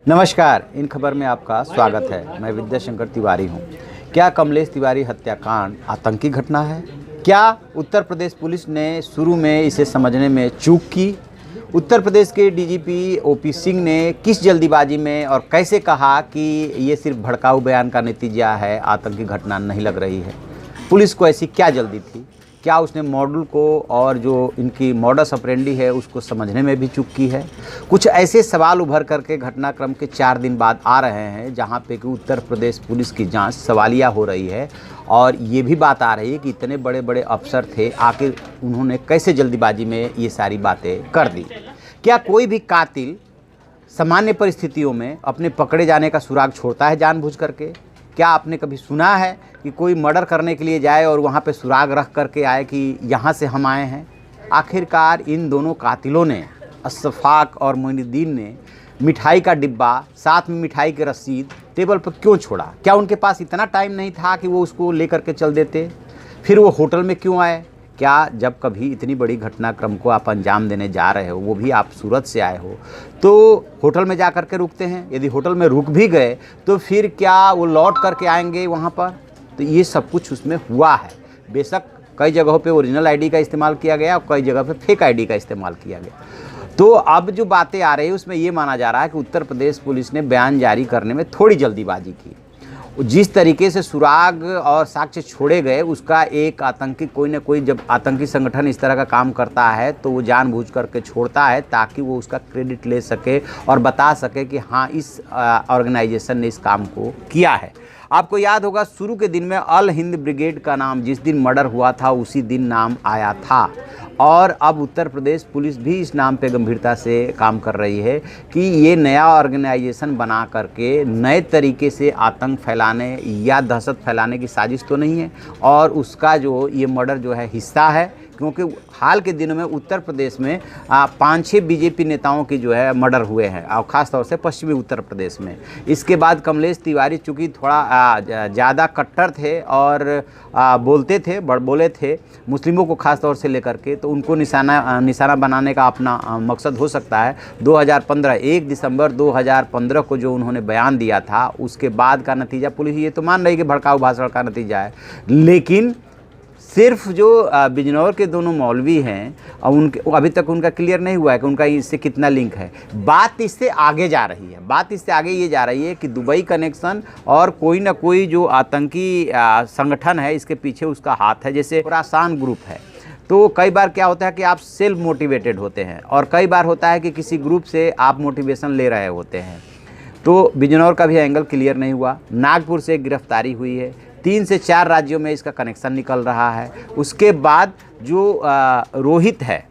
नमस्कार, इन खबर में आपका स्वागत है। मैं विद्याशंकर तिवारी हूं। क्या कमलेश तिवारी हत्याकांड आतंकी घटना है? क्या उत्तर प्रदेश पुलिस ने शुरू में इसे समझने में चूक की? उत्तर प्रदेश के डीजीपी ओपी सिंह ने किस जल्दीबाजी में और कैसे कहा कि ये सिर्फ भड़काऊ बयान का नतीजा है, आतंकी घटना नहीं लग रही है? पुलिस को ऐसी क्या जल्दी थी? क्या उसने मॉडल को और जो इनकी मॉडस ऑपरेंडी है उसको समझने में भी चूक की है? कुछ ऐसे सवाल उभर करके घटनाक्रम के 4 दिन बाद आ रहे हैं जहां पे कि उत्तर प्रदेश पुलिस की जांच सवालिया हो रही है और ये भी बात आ रही है कि इतने बड़े बड़े अफसर थे, आखिर उन्होंने कैसे जल्दीबाजी में ये सारी बातें कर दी? क्या कोई भी कातिल सामान्य परिस्थितियों में अपने पकड़े जाने का सुराग छोड़ता है जानबूझ करके? क्या आपने कभी सुना है कि कोई मर्डर करने के लिए जाए और वहाँ पे सुराग रख करके आए कि यहाँ से हम आए हैं? आखिरकार इन दोनों कातिलों ने, अशफाक और मोइनुद्दीन ने, मिठाई का डिब्बा साथ में मिठाई की रसीद टेबल पर क्यों छोड़ा? क्या उनके पास इतना टाइम नहीं था कि वो उसको ले करके चल देते? फिर वो होटल में क्यों आए? क्या जब कभी इतनी बड़ी घटनाक्रम को आप अंजाम देने जा रहे हो, वो भी आप सूरत से आए हो, तो होटल में जा कर के रुकते हैं? यदि होटल में रुक भी गए तो फिर क्या वो लौट करके आएंगे वहाँ पर? तो ये सब कुछ उसमें हुआ है। बेशक कई जगहों पे ओरिजिनल आईडी का इस्तेमाल किया गया और कई जगह पे फेक आईडी का इस्तेमाल किया गया। तो अब जो बातें आ रही है उसमें ये माना जा रहा है कि उत्तर प्रदेश पुलिस ने बयान जारी करने में थोड़ी जल्दीबाजी की। जिस तरीके से सुराग और साक्ष्य छोड़े गए, उसका एक आतंकी, कोई ना कोई जब आतंकी संगठन इस तरह का काम करता है तो वो जानबूझ करके छोड़ता है ताकि वो उसका क्रेडिट ले सके और बता सके कि हाँ, इस ऑर्गेनाइजेशन ने इस काम को किया है। आपको याद होगा शुरू के दिन में अल हिंद ब्रिगेड का नाम जिस दिन मर्डर हुआ था उसी दिन नाम आया था, और अब उत्तर प्रदेश पुलिस भी इस नाम पे गंभीरता से काम कर रही है कि ये नया ऑर्गेनाइजेशन बना करके नए तरीके से आतंक फैलाने या दहशत फैलाने की साजिश तो नहीं है, और उसका जो ये मर्डर जो है हिस्सा है। क्योंकि हाल के दिनों में उत्तर प्रदेश में 5-6 बीजेपी नेताओं की जो है मर्डर हुए हैं, और ख़ास तौर से पश्चिमी उत्तर प्रदेश में। इसके बाद कमलेश तिवारी चूँकि थोड़ा ज़्यादा कट्टर थे और बोलते थे, बड़बोले थे मुस्लिमों को ख़ास तौर से लेकर के, तो उनको निशाना बनाने का अपना मकसद हो सकता है। 1 दिसंबर 2015 को जो उन्होंने बयान दिया था, उसके बाद का नतीजा पुलिस ये तो मान रही है कि भड़काऊ भाषण का नतीजा है, लेकिन सिर्फ जो बिजनौर के दोनों मौलवी हैं और उनके अभी तक उनका क्लियर नहीं हुआ है कि उनका इससे कितना लिंक है। बात इससे आगे जा रही है, बात इससे आगे ये जा रही है कि दुबई कनेक्शन और कोई ना कोई जो आतंकी संगठन है इसके पीछे उसका हाथ है। जैसे खुरासान ग्रुप है, तो कई बार क्या होता है कि आप सेल्फ मोटिवेटेड होते हैं और कई बार होता है कि किसी ग्रुप से आप मोटिवेशन ले रहे होते हैं। तो बिजनौर का भी एंगल क्लियर नहीं हुआ। नागपुर से गिरफ्तारी हुई है, 3 से 4 राज्यों में इसका कनेक्शन निकल रहा है। उसके बाद जो रोहित है,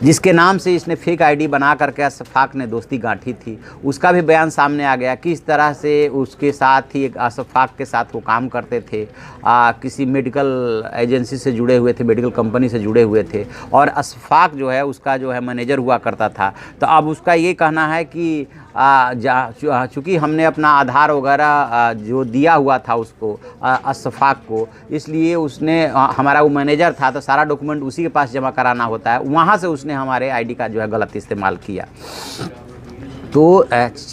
जिसके नाम से इसने फेक आईडी बना करके अशफाक ने दोस्ती गांठी थी, उसका भी बयान सामने आ गया। किस तरह से उसके साथ ही अशफाक के साथ वो काम करते थे, किसी मेडिकल एजेंसी से जुड़े हुए थे, मेडिकल कंपनी से जुड़े हुए थे, और अशफाक जो है उसका जो है मैनेजर हुआ करता था। तो अब उसका ये कहना है कि चूँकि हमने अपना आधार वगैरह जो दिया हुआ था उसको अशफाक को, इसलिए उसने हमारा वो मैनेजर था तो सारा डॉक्यूमेंट उसी के पास जमा कराना होता है, वहाँ से उसने हमारे आईडी का जो है गलत इस्तेमाल किया। तो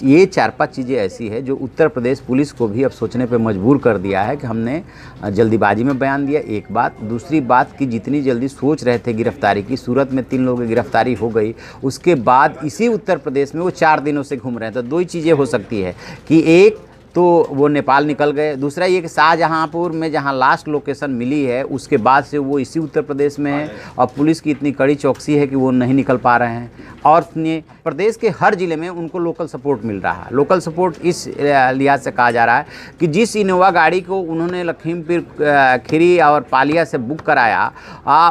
ये 4-5 चीज़ें ऐसी है जो उत्तर प्रदेश पुलिस को भी अब सोचने पे मजबूर कर दिया है कि हमने जल्दीबाजी में बयान दिया, एक बात। दूसरी बात कि जितनी जल्दी सोच रहे थे गिरफ्तारी की, सूरत में 3 लोगों की गिरफ्तारी हो गई, उसके बाद इसी उत्तर प्रदेश में वो 4 दिनों से घूम रहे हैं। तो 2 ही चीज़ें हो सकती है कि एक तो वो नेपाल निकल गए, दूसरा ये कि शाहजहांपुर में जहाँ लास्ट लोकेशन मिली है उसके बाद से वो इसी उत्तर प्रदेश में है और पुलिस की इतनी कड़ी चौकसी है कि वो नहीं निकल पा रहे हैं। और सुनिए, प्रदेश के हर ज़िले में उनको लोकल सपोर्ट मिल रहा है। लोकल सपोर्ट इस लिहाज से कहा जा रहा है कि जिस इनोवा गाड़ी को उन्होंने लखीमपुर खीरी और पालिया से बुक कराया,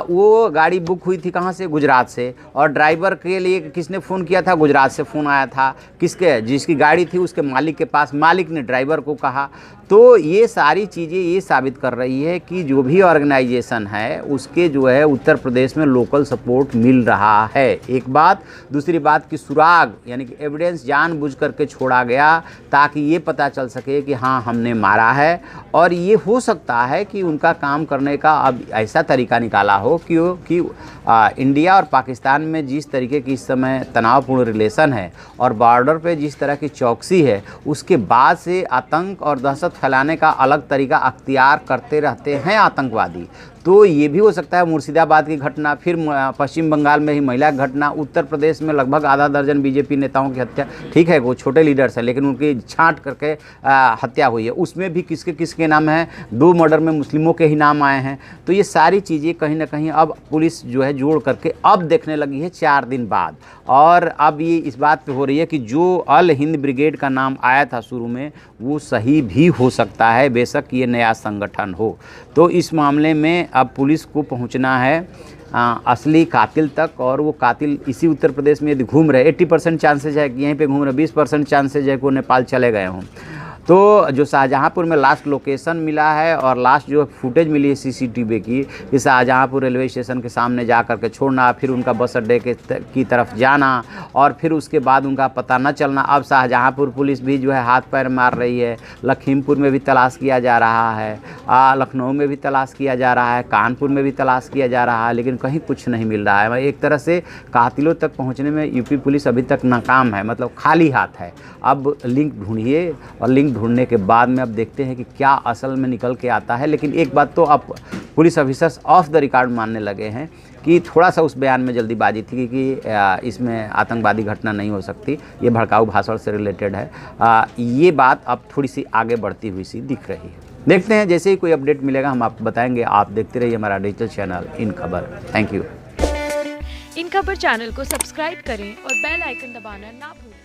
वो गाड़ी बुक हुई थी कहाँ से? गुजरात से। और ड्राइवर के लिए किसने फ़ोन किया था? गुजरात से फ़ोन आया था। किसके? जिसकी गाड़ी थी उसके मालिक के पास, मालिक ने ड्राइवर को कहा। तो ये सारी चीज़ें ये साबित कर रही है कि जो भी ऑर्गेनाइजेशन है उसके जो है उत्तर प्रदेश में लोकल सपोर्ट मिल रहा है, एक बात। दूसरी बात कि सुराग यानी कि एविडेंस जानबूझ करके छोड़ा गया ताकि ये पता चल सके कि हाँ हमने मारा है। और ये हो सकता है कि उनका काम करने का अब ऐसा तरीका निकाला हो कि इंडिया और पाकिस्तान में जिस तरीके की इस समय तनावपूर्ण रिलेशन है और बॉर्डर पे जिस तरह की चौकसी है, उसके बाद से आतंक और दहशत फैलाने का अलग तरीका अख्तियार करते रहते हैं आतंकवादी। तो ये भी हो सकता है मुर्शिदाबाद की घटना, फिर पश्चिम बंगाल में ही महिला की घटना, उत्तर प्रदेश में लगभग आधा दर्जन बीजेपी नेताओं की हत्या। ठीक है वो छोटे लीडर्स हैं लेकिन उनकी छांट करके हत्या हुई है, उसमें भी किसके किसके नाम हैं, 2 मर्डर में मुस्लिमों के ही नाम आए हैं। तो ये सारी चीज़ें कहीं ना कहीं अब पुलिस जो है जोड़ करके अब देखने लगी है 4 दिन बाद। और अब ये इस बात पे हो रही है कि जो अल हिंद ब्रिगेड का नाम आया था शुरू में वो सही भी हो सकता है, बेशक ये नया संगठन हो। तो इस मामले में अब पुलिस को पहुंचना है असली कातिल तक, और वो कातिल इसी उत्तर प्रदेश में यदि घूम रहे, 80% चांसेज है कि यहीं पे घूम रहे, 20% चांसेज है कि वो नेपाल चले गए हों। तो जो शाहजहाँपुर में लास्ट लोकेशन मिला है और लास्ट जो फुटेज मिली है सीसीटीवी की, कि शाहजहाँपुर रेलवे स्टेशन के सामने जा कर के छोड़ना, फिर उनका बस अड्डे की तरफ जाना और फिर उसके बाद उनका पता न चलना। अब शाहजहाँपुर पुलिस भी जो है हाथ पैर मार रही है, लखीमपुर में भी तलाश किया जा रहा है, लखनऊ में भी तलाश किया जा रहा है, कानपुर में भी तलाश किया जा रहा है, लेकिन कहीं कुछ नहीं मिल रहा है। एक तरह से कातिलों तक पहुँचने में यूपी पुलिस अभी तक नाकाम है, मतलब खाली हाथ है। अब लिंक ढूंढिए और लिंक ढूंढने के बाद में अब देखते हैं कि क्या असल में निकल के आता है। लेकिन एक बात तो अब police officers of the record मानने लगे हैं कि थोड़ा सा उस बयान में जल्दीबाजी थी कि इसमें आतंकवादी घटना नहीं हो सकती, ये भड़काऊ भाषण से रिलेटेड है। ये बात अब थोड़ी सी आगे बढ़ती हुई सी दिख रही है। देखते हैं, जैसे ही कोई अपडेट मिलेगा हम आपको बताएंगे। आप देखते रहिए हमारा डिजिटल चैनल इन खबर। Thank you. इन खबर चैनल को सब्सक्राइब करें और बेल आइकन दबाना ना भूलें।